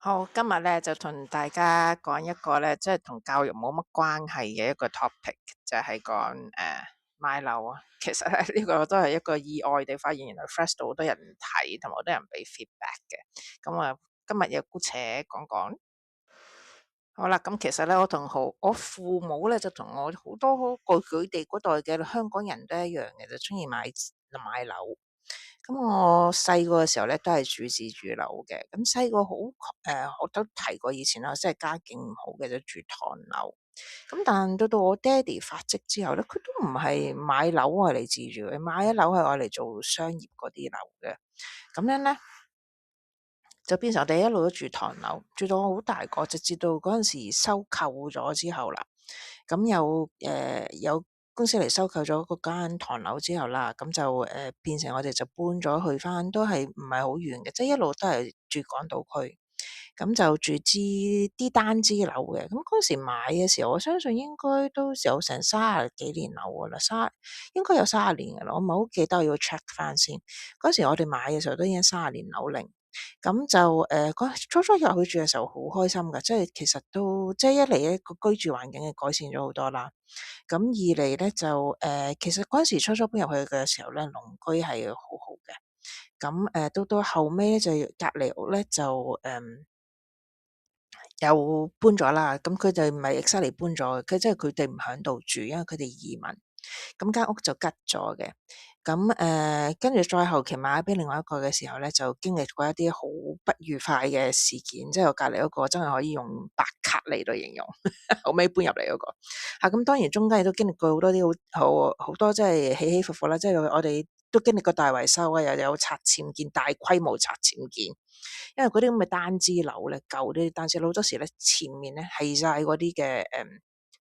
好，今日咧就同大家講一個咧，即係同教育冇乜關係嘅一個 topic，就係講買樓啊。其實咧呢個都係一個意外地發現，原來 Flash 度好多人睇，同埋好多人俾 feedback 嘅。咁啊，今日又姑且講講。好啦，咁其實咧，我父母咧就同我好多個佢哋嗰代嘅香港人都一樣嘅，就中意買樓。咁我細個嘅時候咧，都係住自住樓嘅。咁細個我都提過以前啦，即係家境唔好嘅就住唐樓。咁但到我爹哋發跡之後咧，佢都唔係買樓嚟自住嘅，買一樓係愛嚟做商業嗰啲樓嘅。咁樣咧。就變成我哋一路都住唐樓，住到我好大個，直至到嗰陣時收購咗之後啦。咁有公司嚟收購咗嗰間唐樓之後啦，咁就變成我哋就搬咗去翻，都係唔係好遠嘅，即係一路都係住港島區。咁就住啲單支樓嘅。咁嗰陣時買嘅時候，我相信應該都有成30幾年樓噶啦，應該有30年噶啦，我唔係好記得，我要 check 翻先。嗰時我哋買嘅時候都已經30年樓齡。咁就初初入去住嘅時候好開心㗎，即係其實都即係一嚟一個居住環境嘅改善咗好多啦。咁二嚟咧就其實嗰陣時初初搬入去嘅時候咧，鄰居係好好嘅。咁到後尾咧就隔離屋咧就又搬咗啦。咁佢哋唔係 exactly 搬咗，即係佢哋唔喺度住，因為佢哋移民。咁間屋就吉咗嘅。咁跟住再後期買俾另外一個嘅時候咧，就經歷過一啲好不愉快嘅事件，即係我隔離嗰個真係可以用白卡嚟到形容。後尾搬入嚟嗰個。咁當然中間亦都經歷過好多啲好多即係起起伏伏啦，即係我哋都經歷過大維修啊，又有拆僭建，大規模拆僭建。因為嗰啲咁嘅單支樓咧，舊啲單支樓好多時咧，前面咧係晒嗰啲嘅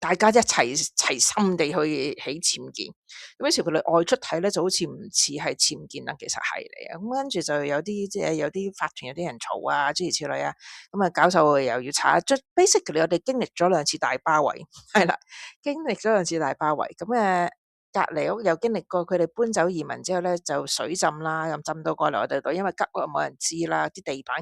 大家一齊心地去起僭建。咁於是佢哋外出睇咧，就好似唔似係僭建啦，其實係嚟啊。咁跟住就有啲即係有啲法團有啲人嘈啊，諸如此類啊。咁啊搞手又要查，即 basically 我哋經歷咗兩次大包圍，係啦，經歷咗兩次大包圍。咁隔離屋又經歷過佢哋搬走移民之後咧，就水浸啦，咁浸到過嚟我哋度，因為吉屋冇人知啦，啲地板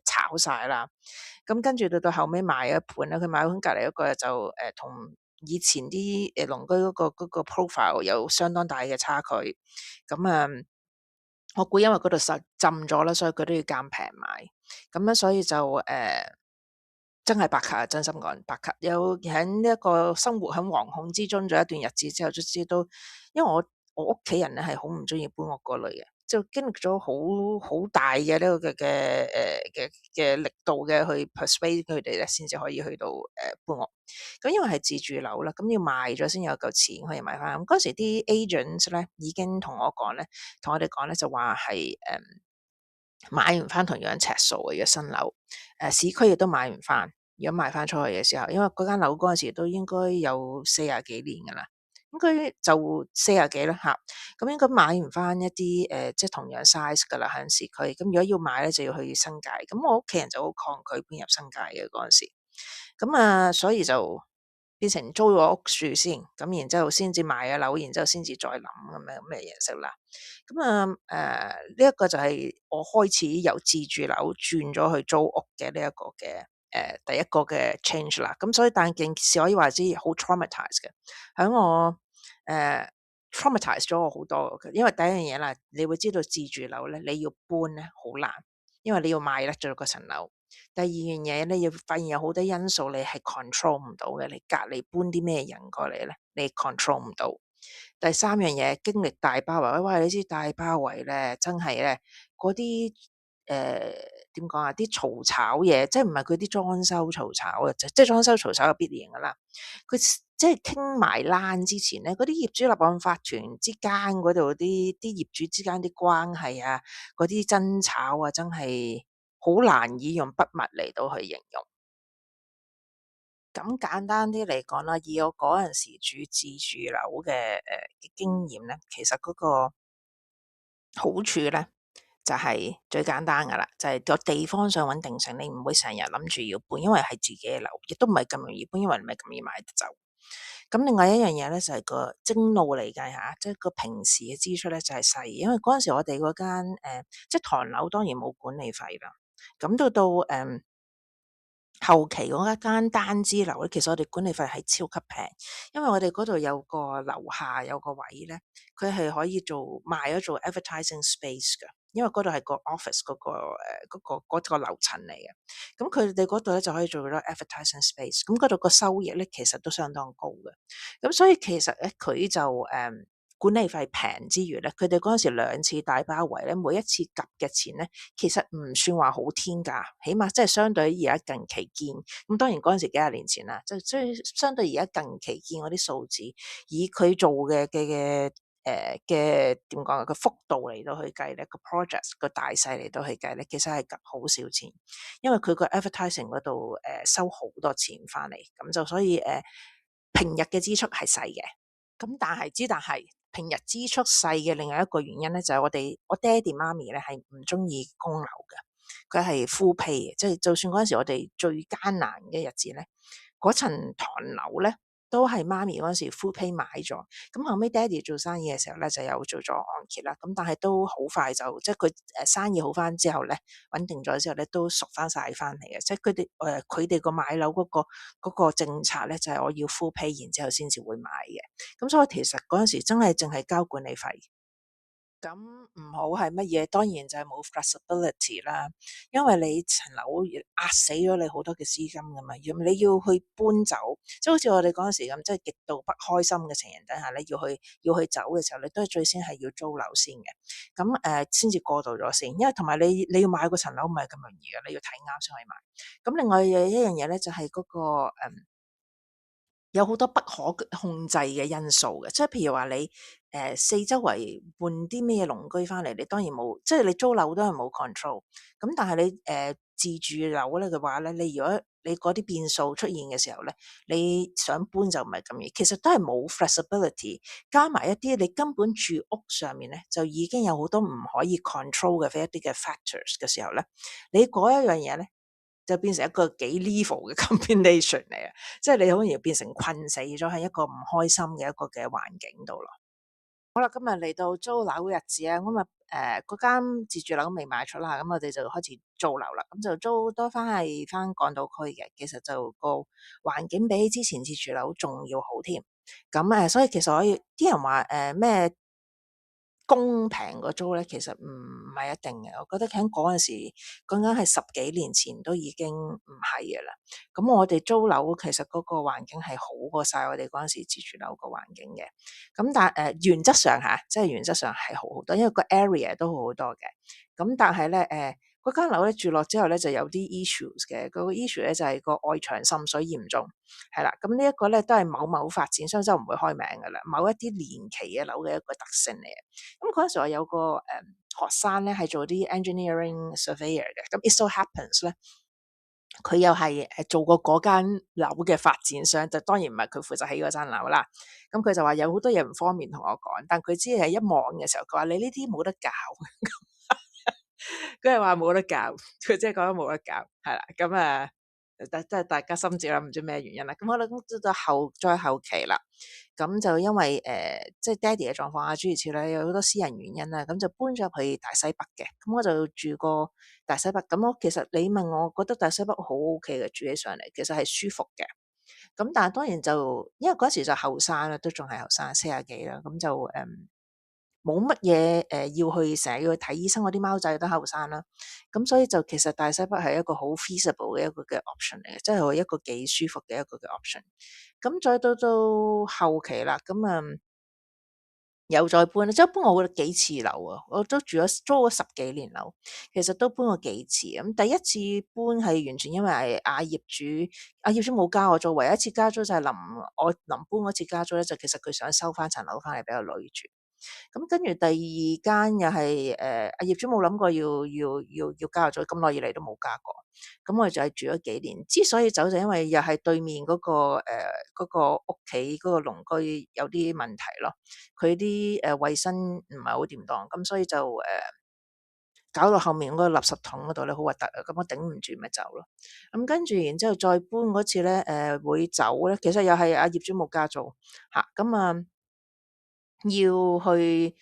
炒晒啦。咁跟住到後尾賣咗一盤啦，佢賣咗隔離嗰個就同以前啲鄰居嗰個 profile 有相當大嘅差距。咁我估因為嗰度實浸咗啦，所以佢都要減平賣。咁樣所以就真係白卡啊！真心講白卡。有喺呢一個生活喺惶恐之中咗一段日子之後，卒之都因為我屋企人咧係好唔中意搬屋嗰類嘅，就經歷咗好大嘅呢個嘅力度嘅去 persuade 佢哋咧，先至可以去到搬屋。咁因為係自住樓啦，咁要賣咗先有嚿錢可以買翻。咁嗰時啲 agents 咧已經同我哋講咧就話係買唔翻同樣尺數嘅新樓。市區亦都買唔翻。如果賣翻出去嘅時候，因為嗰間樓嗰陣時都應該有40幾年噶啦，應該就40幾啦吓。咁應該買唔翻一啲即係同樣 size 噶啦喺市區。咁如果要買咧，就要去新界。咁我屋企人就好抗拒搬入新界嘅嗰陣時。咁所以就變成租咗屋住先，咁然之後先至買咗樓，然之後先至再諗咁樣咩形式啦。呢一個就係我開始由自住樓轉咗去租屋嘅呢一個嘅第一個嘅 change 啦。咁所以但件事可以話之好 traumatized 嘅，喺我traumatized 咗我好多嘅。因為第一樣嘢啦，你會知道自住樓咧，你要搬咧好難，因為你要賣甩咗嗰層樓。第二樣嘢咧，要發現有好多因素你係 control 唔到嘅，你隔離搬啲咩人過嚟咧，你 control 唔到。第三樣嘢，經歷大包圍，喂，你知大包圍咧，真係咧嗰啲點講啊？啲嘈吵嘢，即係唔係佢啲裝修嘈吵嘅，即係裝修嘈吵係必然噶啦。佢即係傾埋欄之前咧，嗰啲業主立案法團之間嗰度啲業主之間啲關係啊，嗰啲爭吵啊，真係好難以用筆墨嚟到去形容。咁簡單啲嚟講啦，以我嗰陣時住自住樓嘅經驗咧，其實嗰個好處咧就係最簡單噶啦，就係個地方上穩定性，你唔會成日諗住要搬，因為係自己嘅樓，亦都唔係咁容易搬，因為唔係咁易買得走。咁另外一樣嘢咧就係個精路嚟計下，即係個平時嘅支出咧就係細，因為嗰陣時我哋嗰間即係唐樓當然冇管理費啦。咁到後期嗰一間單支樓咧，其實我哋管理費係超級平，因為我哋嗰度有個樓下有個位咧，佢係可以賣咗做 advertising space 㗎，因為嗰度係個 office 嗰個樓層嚟嘅，咁佢哋嗰度咧就可以做咗 advertising space，咁嗰度個收益咧其實都相當高嘅，咁所以其實咧佢就管理費平之餘咧，佢哋嗰陣時兩次大包圍咧，每一次夾嘅錢咧，其實唔算話好天價，起碼即係相對於而家近期見，咁當然嗰陣時幾廿年前啦，即係所以相對而家近期見嗰啲數字，以佢做嘅點講啊個幅度嚟到去計咧，個 project 個大細嚟到去計咧，其實係好少錢，因為佢個 advertising 嗰度收好多錢翻嚟，咁就所以平日嘅支出係細嘅。咁但係平日支出細嘅另外一個原因咧，就係我爹哋媽咪咧係唔中意供樓嘅，佢係 full pay 嘅，即係就算嗰陣時我哋最艱難嘅日子咧，嗰層唐樓咧都係媽咪嗰陣時 full pay 買咗，咁後尾爹哋做生意嘅時候咧就有做咗按揭啦，咁但係都好快就即係佢生意好翻之後咧，穩定咗之後咧都贖翻晒翻嚟嘅，即係佢哋個買樓嗰個政策咧就係我要 full pay，然之後先至會買嘅，咁所以其實嗰陣時真係淨係交管理費。咁唔好係乜嘢？當然就係冇 flexibility 啦，因為你層樓壓死咗你好多嘅資金噶嘛，你要去搬走，即係好似我哋嗰陣時咁，即係極度不開心嘅情形底下咧，要去走嘅時候，你都係最先係要租樓先嘅，咁先至過渡咗先，因為同埋你要買嗰層樓唔係咁容易嘅，你要睇啱先可以買。咁另外有一樣嘢咧，就係嗰個有好多不可控制嘅因素嘅，即係譬如話你四周圍換啲咩鄰居翻嚟，你當然冇，即係你租樓都係冇 control。咁但係你自住樓咧嘅話咧，你如果你嗰啲變數出現嘅時候咧，你想搬就唔係咁易，其實都係冇 flexibility，加埋一啲你根本住屋上面咧就已經有好多唔可以 control 嘅一啲嘅 factors 嘅時候咧，你嗰一樣嘢咧，就變成一個幾 level 嘅 combination 嚟啊！即係你好容易變成困死咗喺一個唔開心嘅一個嘅環境度咯。好啦，今日嚟到租樓嘅日子啊，咁啊嗰間自住樓未賣出啦，咁我哋就開始租樓啦。咁就租多翻港島區嘅，其實就個環境比之前自住樓仲要好添。咁所以其實啲人話咩？公平個租咧，其實唔係一定嘅。我覺得喺嗰陣時，講緊係十幾年前都已經唔係嘅啦。咁我哋租樓其實嗰個環境係好過晒我哋嗰陣時自住樓個環境嘅。咁但原則上嚇，即係原則上係好好多，因為個 area 都好好多嘅。咁但係咧嗰間樓咧住落之後咧就有啲 issues 嘅。嗰個 issue 咧就係個外牆滲水嚴重，係啦。咁呢一個咧都係某發展商就唔會開名噶啦，某一啲年期嘅樓嘅一個特性嚟嘅。咁嗰陣時我有個學生咧係做啲 engineering surveyor 嘅，咁 it so happens 咧，佢又係做過嗰間樓嘅發展商，就當然唔係佢負責起嗰間樓啦。咁佢就話有好多嘢唔方便同我講，但佢只係一望嘅時候，佢話你呢啲冇得搞。佢係話冇得搞，佢即係講冇得搞，係啦。咁即係大家心照啦，唔知咩原因啦。咁好啦，咁到再後期啦。咁就因為即係爹哋嘅狀況啊，諸如此類，有好多私人原因啦，咁就搬咗入去大西北嘅。咁我就住過大西北。咁我其實你問我覺得大西北好 OK 嘅，住起上嚟其實係舒服嘅。咁但係當然就因為嗰時就後生啦，都仲係後生，40幾啦，咁就冇乜嘢要去成日要去睇醫生，嗰啲貓仔都後生啦，咁所以就其實大西北係一個好 feasible 嘅一個嘅 option 嚟嘅，即係一個幾舒服嘅一個嘅 option。咁再到後期啦，咁又再搬，即係搬過幾次樓啊！我都租咗10幾年樓，其實都搬過幾次。咁第一次搬係完全因為業主冇加我租，唯一一次加租就係我臨搬嗰次加租咧，就其實佢想收翻層樓翻嚟俾個女住。咁跟住第二間又係業主冇諗過要加租，咁耐以嚟都冇加過。咁我就係住咗幾年，之所以走就因為又係對面嗰個屋企嗰個鄰居有啲問題咯，佢啲衛生唔係好掂當，咁所以就搞到後面嗰個垃圾桶嗰度咧好核突啊，咁我頂唔住咪走咯。咁跟住然之後再搬嗰次咧會走咧，其實又係業主冇加租嚇，咁要去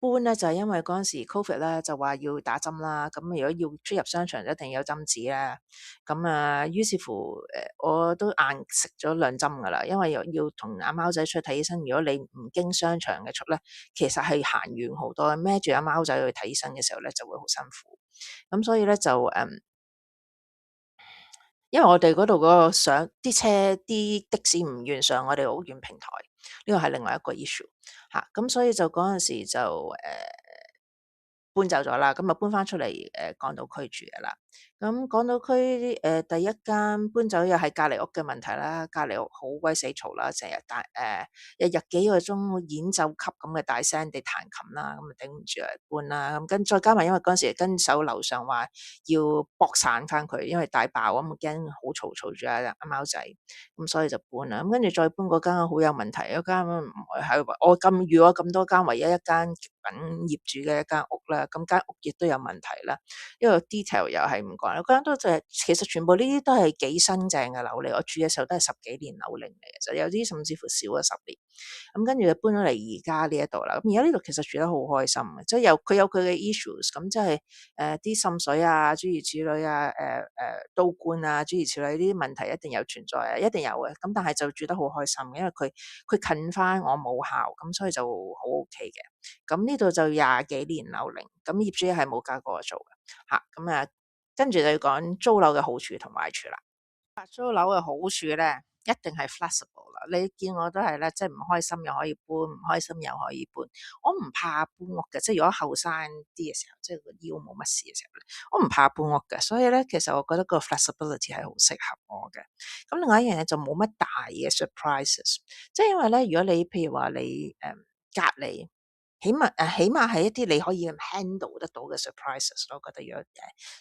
搬咧就係因為嗰陣時 Covid 咧就話要打針啦，咁如果要出入商場一定有針紙啦。咁於是乎我都硬食咗兩針噶啦，因為要同阿貓仔出去睇醫生。如果你唔經商場嘅出咧，其實係行遠好多，孭住阿貓仔去睇醫生嘅時候咧就會好辛苦。咁所以咧就因為我哋嗰度嗰個上啲車啲的士唔願上我哋澳元平台，呢個係另外一個 issue 嚇。咁所以就嗰陣時就搬走咗啦，咁啊搬翻出嚟港島區住嘅啦。咁港島區第一間搬走又係隔離屋嘅問題啦，隔離屋好鬼死嘈啦，成日日日幾個鐘演奏級咁嘅大聲地彈琴啦，咁啊頂唔住啊搬啦。咁再加埋因為嗰陣時跟手樓上話要駁散翻佢，因為大爆咁驚好嘈住阿貓仔，咁所以就搬啦。咁跟住再搬嗰間好有問題，嗰間唔係我遇咗咁多間唯一一間極品業主嘅一間屋啦，咁間屋亦都有問題啦。因為 detail 又係唔講啦，間都就係其實全部呢啲都係幾新淨嘅樓嚟，我住嘅時候都係10幾年樓齡嚟嘅，就有啲甚至乎少咗10年。咁跟住就搬咗嚟而家呢一度啦。咁而家呢度其實住得好開心嘅，即係佢有佢嘅 issues，咁即係啲滲水啊、諸如此類啊、倒灌啊、諸如此類呢啲問題一定有存在啊，一定有嘅。咁但係就住得好開心，因為佢近翻我母校，咁所以就好 OK 嘅。咁呢度就20幾年樓齡，咁業主係冇加過我做嘅嚇。咁跟住就要講租樓嘅好處同壞處啦。租樓嘅好處咧，一定係 flexible 啦。你見我都係咧，即係唔開心又可以搬，唔開心又可以搬。我唔怕搬屋嘅，即係如果後生啲嘅時候，即係個腰冇乜事嘅時候咧，我唔怕搬屋嘅。所以咧，其實我覺得個 flexibility 係好適合我嘅。咁另外一樣嘢就冇乜大嘅 surprises，即係因為咧，如果你譬如話你隔離。起碼係一啲你可以 handle 得到嘅 surprises 咯，我覺得如果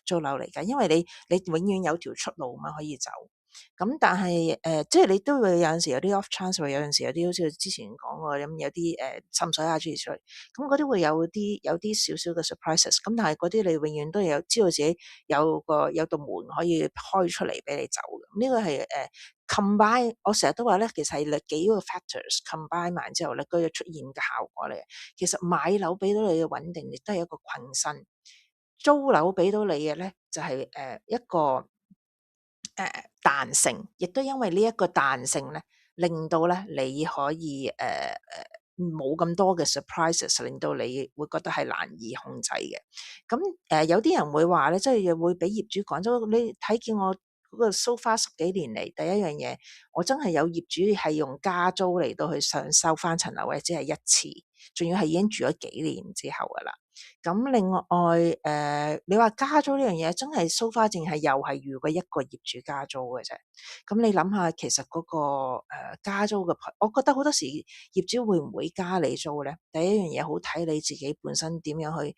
租樓嚟緊，因為你永遠有條出路嘛，可以走。咁但係即係你都會有陣時有啲 off chance，有陣時有啲好似之前講過咁，有啲滲水啊諸如此類，咁嗰啲會有啲少少嘅 surprises。咁但係嗰啲你永遠都有知道自己有道門可以開出嚟俾你走嘅。呢個係combine，我成日都話咧，其實係幾個 factors combine 埋之後咧，佢就出現嘅效果嚟嘅。其實買樓俾到你嘅穩定，亦都係一個困身；租樓俾到你嘅咧，就係一個彈性，亦都因為呢一個彈性咧，令到咧你可以冇咁多嘅 surprises，令到你會覺得係難以控制嘅。咁有啲人會話咧，即係會俾業主講咗，你睇見我嗰個 so far 10幾年嚟，第一樣嘢，我真係有業主係用加租嚟到去想收翻層樓，或者只係一次，仲要係已經住咗幾年之後噶啦。咁另外你話加租呢樣嘢真係 so far 淨係又係遇過一個業主加租嘅啫。咁你諗下，其實嗰個加租嘅，我覺得好多時業主會唔會加你租咧？第一樣嘢好睇你自己本身點樣去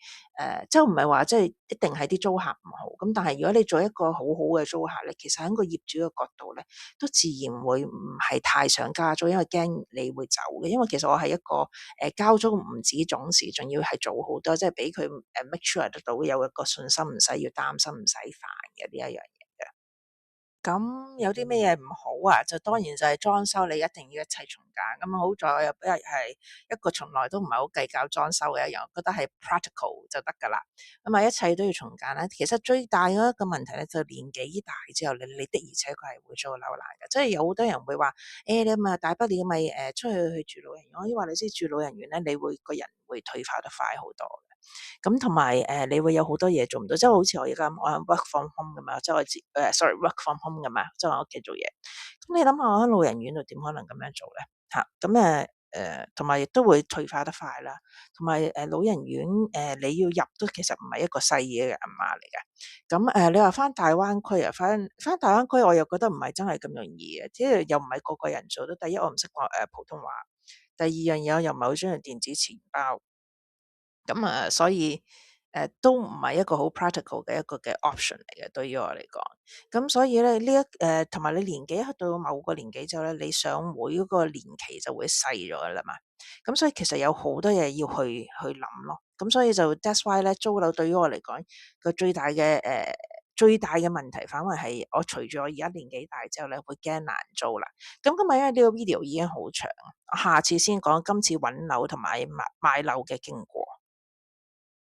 即係唔係話即係一定係啲租客唔好。咁但係如果你做一個好好嘅租客咧，其實喺個業主嘅角度咧，都自然會唔係太想加租，因為驚你會走嘅。因為其實我係一個交租唔止總時，仲要係做好多，即係俾佢make sure 得到有一個信心，唔使要擔心，唔使煩嘅呢一樣嘢嘅。咁有啲咩嘢唔好啊？就當然就係裝修，你一定要一切從簡。咁好在我又係一個從來都唔係好計較裝修嘅一樣，覺得係 practical 就得噶啦。咁一切都要從簡啦。其實最大嘅一個問題咧，就年紀大之後，你的而且確係會租樓難嘅。即係有好多人會話，你咪大不了咪出去住老人院。我話你知住老人院咧，你會個人會退化得快好多。咁同埋你會有好多嘢做唔到，即係好似我而家我 work from home 㗎嘛，即係我work from home 㗎嘛，即係我屋企做嘢。咁你諗下，我喺老人院度點可能咁樣做咧？咁同埋亦都會退化得快啦。同埋老人院你要入都其實唔係一個細嘢嘅銀碼嚟嘅。咁你話翻大灣區啊，翻大灣區我又覺得唔係真係咁容易嘅，即係又唔係個個人做到。第一我唔識講普通話，第二樣嘢我又唔係好中意電子錢包。咁所以都唔係一個好 practical 嘅一個嘅 option 嚟嘅，對於我嚟講。咁所以咧同埋你年紀去到某個年紀之後咧，你上會嗰個年期就會細咗噶啦嘛。咁所以其實有好多嘢要去諗咯。咁所以就 that's why 咧，租樓對於我嚟講個最大嘅問題，反為係我隨住我而家年紀大之後咧，會驚難租啦。咁今日因為呢個 video 已經好長，我下次先講今次揾樓同埋買樓嘅經過。